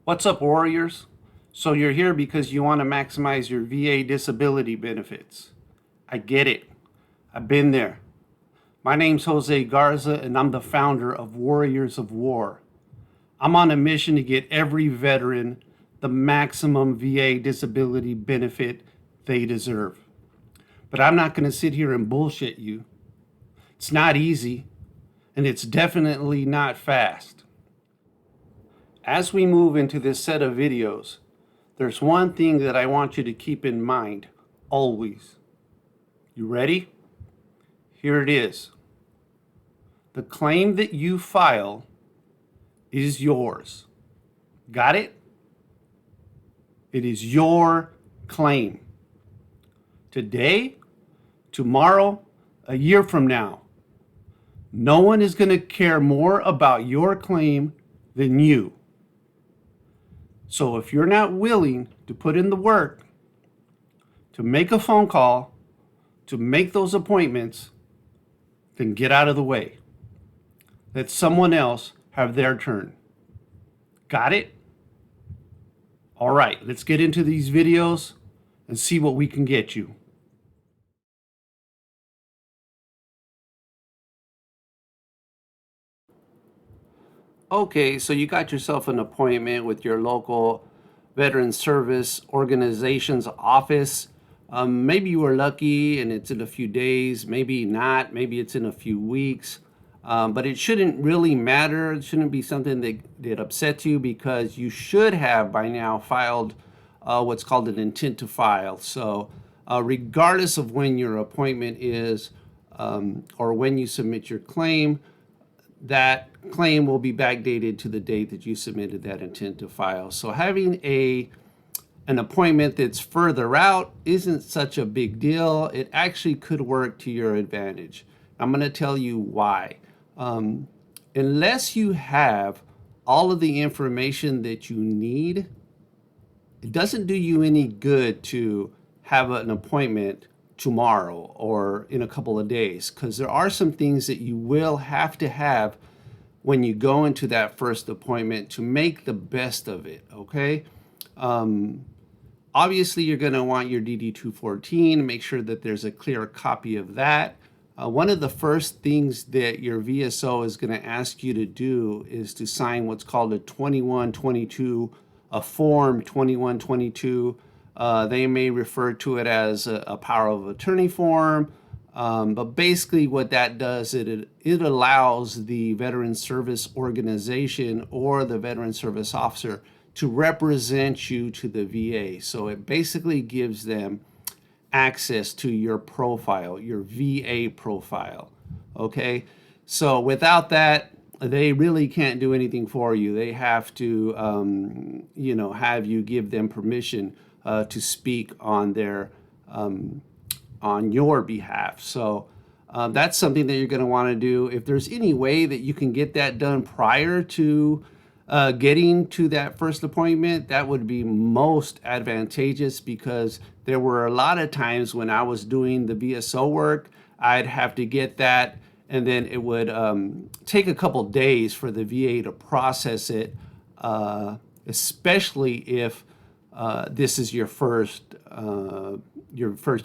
What's up, Warriors? So you're here because you want to maximize your VA disability benefits. I get it. I've been there. My name's Jose Garza, and I'm the founder of Warriors of War. I'm on a mission to get every veteran the maximum VA disability benefit they deserve. But I'm not going to sit here and bullshit you. It's not easy, and it's definitely not fast. As we move into this set of videos, there's one thing that I want you to keep in mind, always. You ready? Here it is. The claim that you file is yours. Got it? It is your claim. Today, tomorrow, a year from now, no one is going to care more about your claim than you. So if you're not willing to put in the work, to make a phone call, to make those appointments, then get out of the way. Let someone else have their turn. Got it? All right, let's get into these videos and see what we can get you. Okay, so you got yourself an appointment with your local veteran service organization's office. Maybe you were lucky and it's in a few days, maybe not, maybe it's in a few weeks. But it shouldn't really matter. It shouldn't be something that upsets you, because you should have by now filed what's called an intent to file. So regardless of when your appointment is or when you submit your claim, that claim will be backdated to the date that you submitted that intent to file. So having an appointment that's further out isn't such a big deal. It actually could work to your advantage. I'm going to tell you why. Unless you have all of the information that you need, it doesn't do you any good to have an appointment tomorrow or in a couple of days, because there are some things that you will have to have when you go into that first appointment to make the best of it, okay? Obviously, you're going to want your DD-214, make sure that there's a clear copy of that. One of the first things that your VSO is going to ask you to do is to sign what's called a 2122, a Form 2122. They may refer to it as a power of attorney form, but basically what that does, it allows the Veteran Service Organization or the Veteran Service Officer to represent you to the VA. So it basically gives them access to your profile, your VA profile, okay? So without that, they really can't do anything for you. They have to, have you give them permission to speak on your behalf. So that's something that you're going to want to do. If there's any way that you can get that done prior to getting to that first appointment, that would be most advantageous, because there were a lot of times when I was doing the VSO work, I'd have to get that, and then it would take a couple days for the VA to process it, especially if this is your first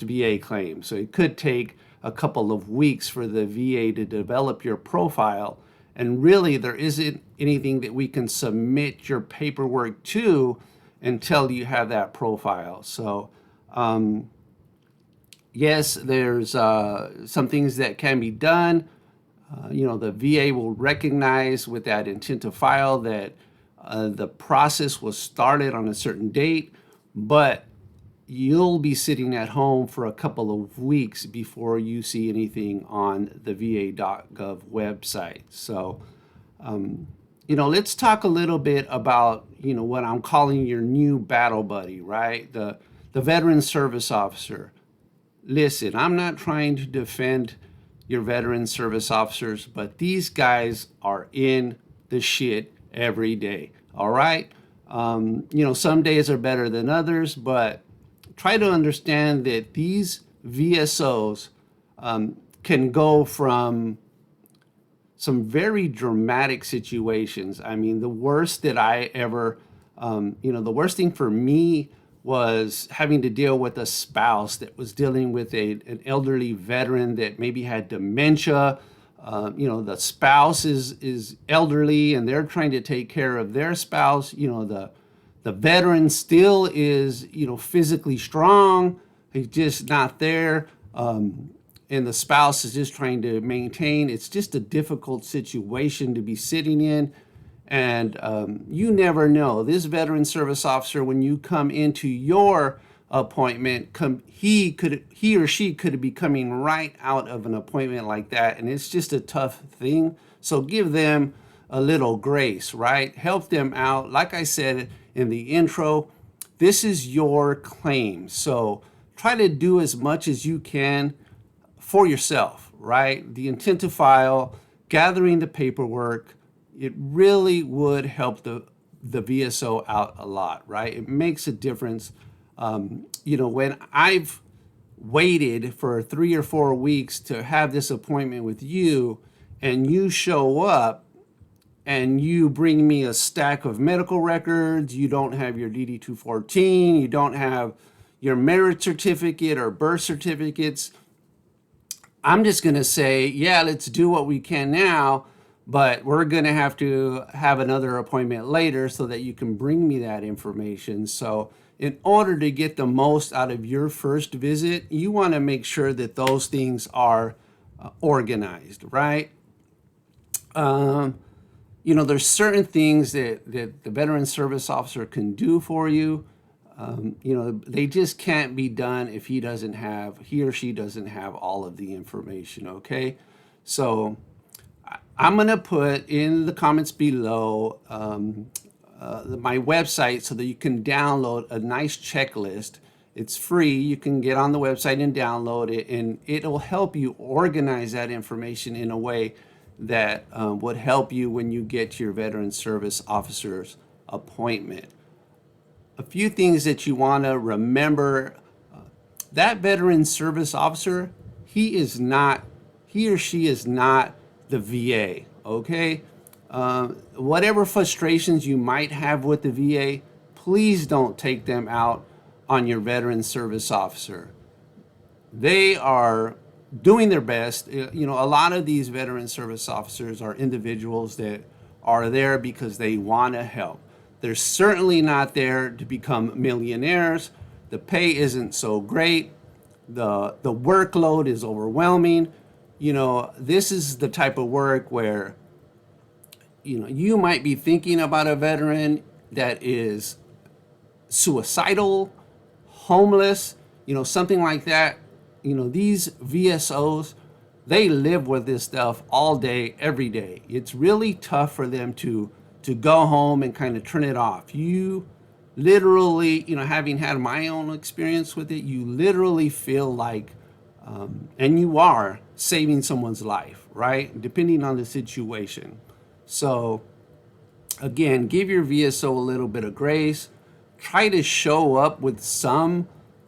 VA claim. So it could take a couple of weeks for the VA to develop your profile. And really, there isn't anything that we can submit your paperwork to until you have that profile. So, yes, there's some things that can be done. The VA will recognize with that intent to file that the process was started on a certain date, but you'll be sitting at home for a couple of weeks before you see anything on the va.gov website. So, let's talk a little bit about, what I'm calling your new battle buddy, right? The Veteran Service Officer. Listen, I'm not trying to defend your veteran service officers, but these guys are in the shit every day, all right? Some days are better than others, but try to understand that these VSOs can go from some very dramatic situations. I mean, the worst that I ever The worst thing for me was having to deal with a spouse that was dealing with an elderly veteran that maybe had dementia. The spouse is elderly and they're trying to take care of their spouse. The veteran still is, physically strong. He's just not there. And the spouse is just trying to maintain. It's just a difficult situation to be sitting in. And you never know. This veteran service officer, when you come into your appointment, he or she could be coming right out of an appointment like that, and it's just a tough thing. So give them a little grace, right? Help them out. Like I said in the intro, this is your claim. So try to do as much as you can for yourself, right? The intent to file, gathering the paperwork, it really would help the VSO out a lot, right? It makes a difference. When I've waited for 3 or 4 weeks to have this appointment with you, and you show up and you bring me a stack of medical records, you don't have your DD-214, you don't have your marriage certificate or birth certificates, I'm just going to say, yeah, let's do what we can now, but we're going to have another appointment later so that you can bring me that information. So in order to get the most out of your first visit, you want to make sure that those things are organized, right? There's certain things that the veteran service officer can do for you. They just can't be done if he or she doesn't have all of the information, okay? So I'm going to put in the comments below my website so that you can download a nice checklist. It's free. You can get on the website and download it, and it'll help you organize that information in a way that would help you when you get to your veteran service officer's appointment. A few things that you want to remember: that veteran service officer, he or she is not the VA, okay? Whatever frustrations you might have with the VA, please don't take them out on your veteran service officer. They are doing their best. A lot of these veteran service officers are individuals that are there because they want to help. They're certainly not there to become millionaires. The pay isn't so great. The workload is overwhelming. This is the type of work where, you might be thinking about a veteran that is suicidal, homeless, something like that. These VSOs, they live with this stuff all day, every day. It's really tough for them to go home and kind of turn it off. You literally, having had my own experience with it, you literally feel like, and you are saving someone's life, right? Depending on the situation. So again, give your VSO a little bit of grace. Try to show up with some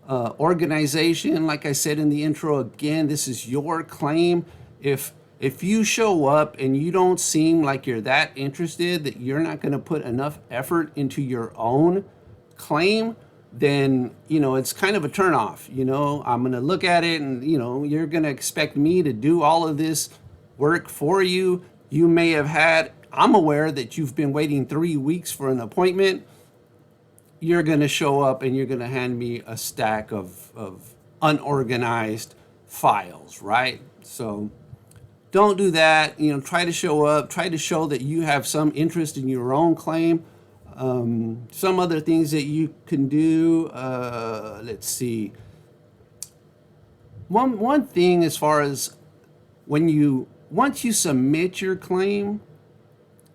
organization. Like I said in the intro, again, this is your claim. If you show up and you don't seem like you're that interested, that you're not going to put enough effort into your own claim, then, it's kind of a turnoff. I'm going to look at it and, you're going to expect me to do all of this work for you. You may have I'm aware that you've been waiting 3 weeks for an appointment. You're going to show up and you're going to hand me a stack of unorganized files, right? So don't do that. Try to show up, try to show that you have some interest in your own claim. Some other things that you can do, let's see. One thing, as far as once you submit your claim,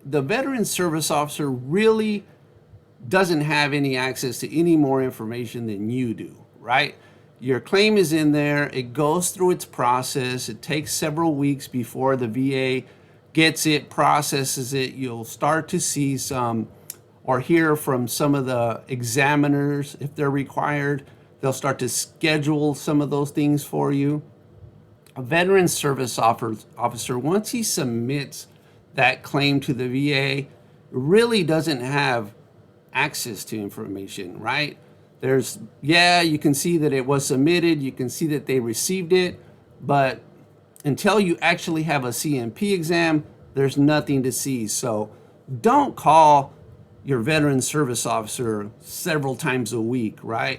the veteran service officer really doesn't have any access to any more information than you do, right? Your claim is in there. It goes through its process. It takes several weeks before the VA gets it, processes it. You'll start to see some or hear from some of the examiners if they're required. They'll start to schedule some of those things for you. A veteran service officer, once he submits that claim to the VA, really doesn't have access to information, right? You can see that it was submitted, you can see that they received it, but until you actually have a CMP exam, there's nothing to see. So don't call your veteran service officer several times a week, right?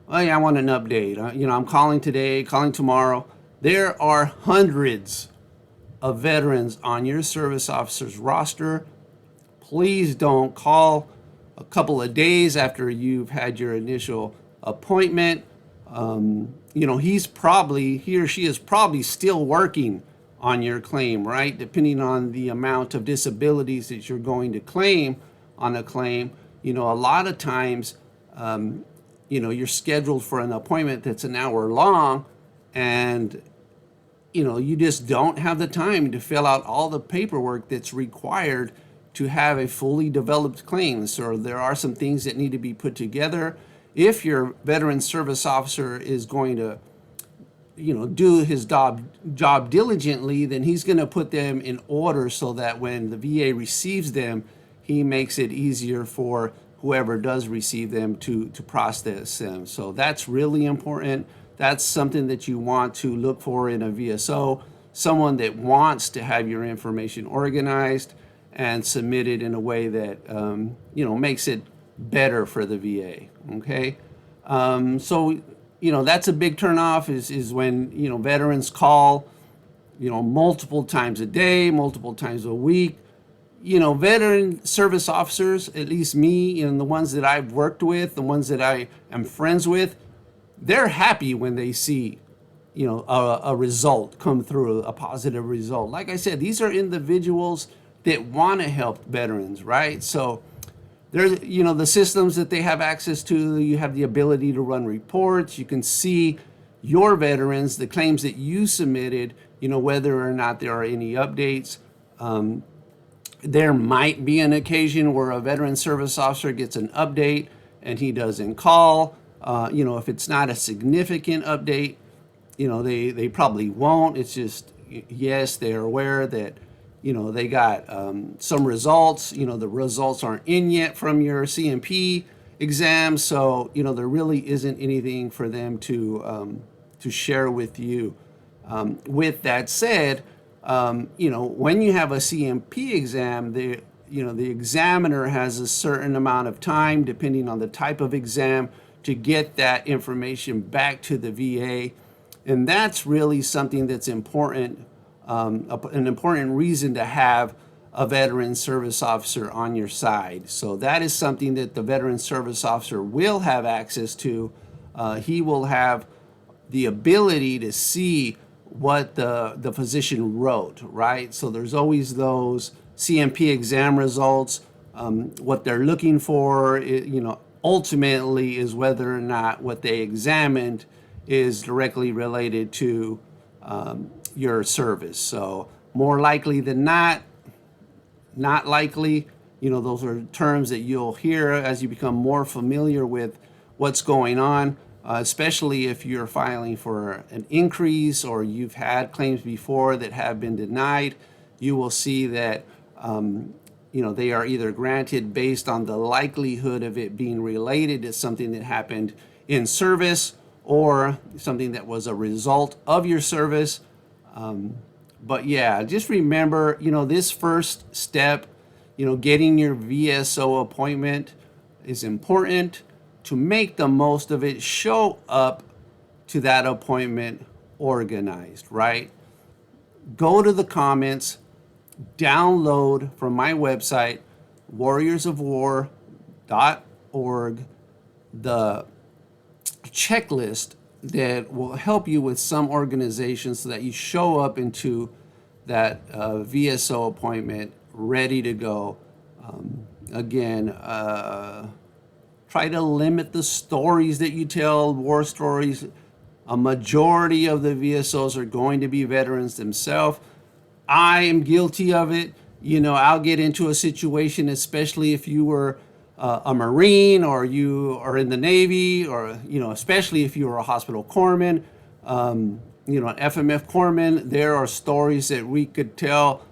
Oh yeah, I want an update. I'm calling today, calling tomorrow. There are hundreds of veterans on your service officer's roster. Please don't call a couple of days after you've had your initial appointment. He or she is probably still working on your claim, right? Depending on the amount of disabilities that you're going to claim on a claim. A lot of times, you're scheduled for an appointment that's an hour long, and you just don't have the time to fill out all the paperwork that's required to have a fully developed claim. So there are some things that need to be put together. If your veteran service officer is going to, do his job diligently, then he's going to put them in order so that when the VA receives them, he makes it easier for whoever does receive them to process them. So that's really important. That's something that you want to look for in a VSO, someone that wants to have your information organized and submitted in a way that makes it better for the VA. Okay, that's a big turnoff is when veterans call multiple times a day, multiple times a week. Veteran service officers, at least me and the ones that I've worked with, the ones that I am friends with, they're happy when they see a result come through, a positive result. Like I said, these are individuals that want to help veterans, right? So there's the systems that they have access to. You have the ability to run reports. You can see your veterans, the claims that you submitted, whether or not there are any updates. There might be an occasion where a veteran service officer gets an update and he doesn't call. If it's not a significant update, they probably won't. It's just, yes, they're aware that, they got some results. The results aren't in yet from your CMP exam. So, there really isn't anything for them to share with you. With that said, when you have a CMP exam, the examiner has a certain amount of time, depending on the type of exam, to get that information back to the VA. And that's really something that's important, an important reason to have a veteran service officer on your side. So that is something that the veteran service officer will have access to. He will have the ability to see what the physician wrote, right? So there's always those CMP exam results. What they're looking for, ultimately is whether or not what they examined is directly related to your service. So more likely than not likely, those are terms that you'll hear as you become more familiar with what's going on. Especially if you're filing for an increase or you've had claims before that have been denied, you will see that they are either granted based on the likelihood of it being related to something that happened in service or something that was a result of your service. But yeah, just remember, this first step, getting your VSO appointment is important. To make the most of it, show up to that appointment organized, right? Go to the comments, download from my website, warriorsofwar.org, the checklist that will help you with some organizations so that you show up into that VSO appointment ready to go. Again, try to limit the stories that you tell, war stories. A majority of the VSOs are going to be veterans themselves. I am guilty of it. I'll get into a situation, especially if you were a Marine or you are in the Navy, or, especially if you were a hospital corpsman, an FMF corpsman. There are stories that we could tell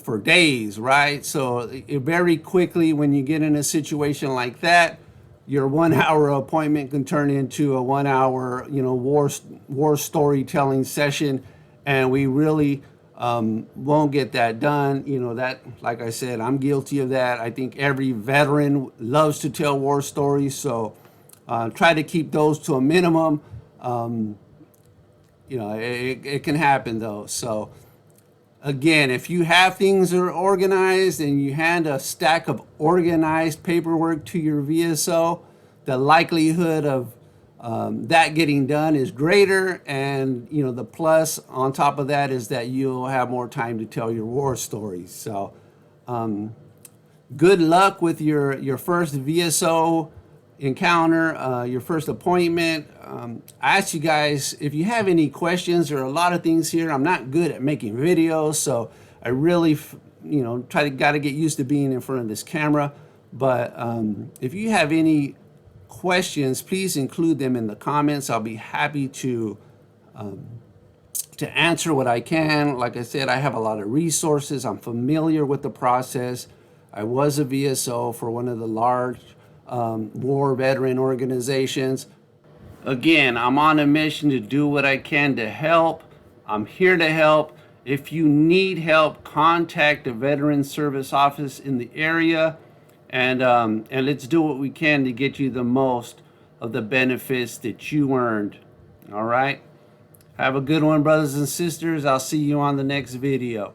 for days, right? So very quickly, when you get in a situation like that, your 1 hour appointment can turn into a 1 hour, war storytelling session, and we really won't get that done. That, like I said, I'm guilty of that. I think every veteran loves to tell war stories, so try to keep those to a minimum. It can happen though. So again, if you have things that are organized and you hand a stack of organized paperwork to your VSO, the likelihood of that getting done is greater. And, the plus on top of that is that you'll have more time to tell your war stories. So good luck with your first VSO encounter, your first appointment. I asked you guys if you have any questions. There are a lot of things here. I'm not good at making videos, so I really, got to get used to being in front of this camera. But if you have any questions, please include them in the comments. I'll be happy to answer what I can. Like I said, I have a lot of resources. I'm familiar with the process. I was a VSO for one of the large war veteran organizations. Again, I'm on a mission to do what I can to help. I'm here to help. If you need help, contact a veteran service office in the area, and let's do what we can to get you the most of the benefits that you earned. All right? Have a good one, brothers and sisters. I'll see you on the next video.